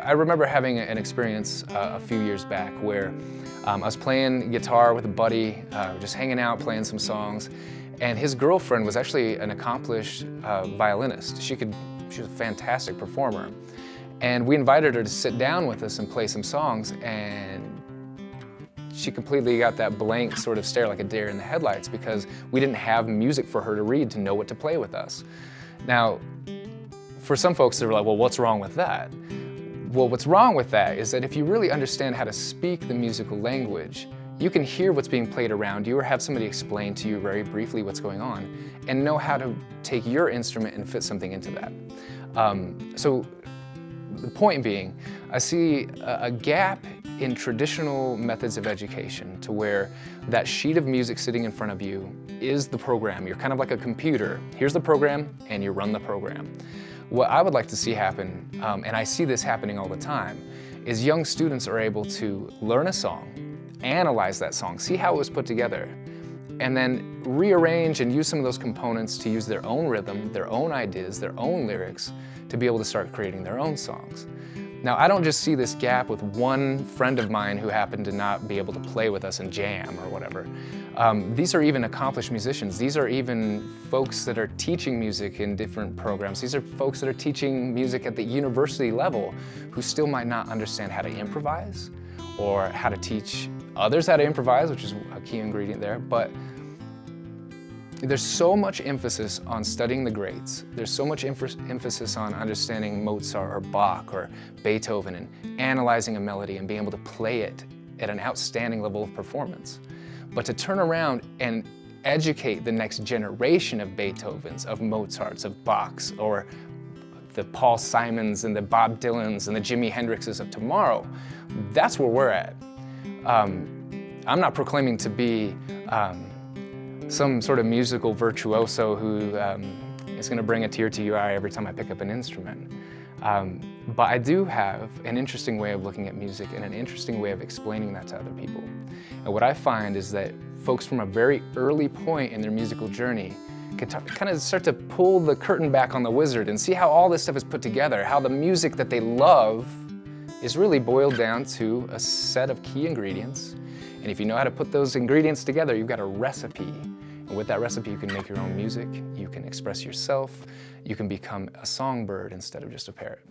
I remember having an experience a few years back where I was playing guitar with a buddy, just hanging out, playing some songs, and his girlfriend was actually an accomplished violinist. She was a fantastic performer. And we invited her to sit down with us and play some songs, and she completely got that blank sort of stare, like a deer in the headlights, because we didn't have music for her to read to know what to play with us. Now, for some folks, they're like, well, what's wrong with that? Well, what's wrong with that is that if you really understand how to speak the musical language, you can hear what's being played around you or have somebody explain to you very briefly what's going on and know how to take your instrument and fit something into that. So the point being, I see a gap in traditional methods of education to where that sheet of music sitting in front of you is the program. You're kind of like a computer. Here's the program, and you run the program. What I would like to see happen, and I see this happening all the time, is young students are able to learn a song, analyze that song, see how it was put together, and then rearrange and use some of those components to use their own rhythm, their own ideas, their own lyrics, to be able to start creating their own songs. Now, I don't just see this gap with one friend of mine who happened to not be able to play with us and jam or whatever. These are even accomplished musicians. These are even folks that are teaching music in different programs. These are folks that are teaching music at the university level who still might not understand how to improvise or how to teach others how to improvise, which is a key ingredient there. But there's so much emphasis on studying the greats. There's so much emphasis on understanding Mozart or Bach or Beethoven and analyzing a melody and being able to play it at an outstanding level of performance. But to turn around and educate the next generation of Beethovens, of Mozarts, of Bachs, or the Paul Simons and the Bob Dylans and the Jimi Hendrixes of tomorrow, that's where we're at. I'm not proclaiming to be some sort of musical virtuoso who is going to bring a tear to your eye every time I pick up an instrument. But I do have an interesting way of looking at music and an interesting way of explaining that to other people. And what I find is that folks from a very early point in their musical journey can kind of start to pull the curtain back on the wizard and see how all this stuff is put together, how the music that they love is really boiled down to a set of key ingredients. And if you know how to put those ingredients together, you've got a recipe. And with that recipe, you can make your own music, you can express yourself, you can become a songbird instead of just a parrot.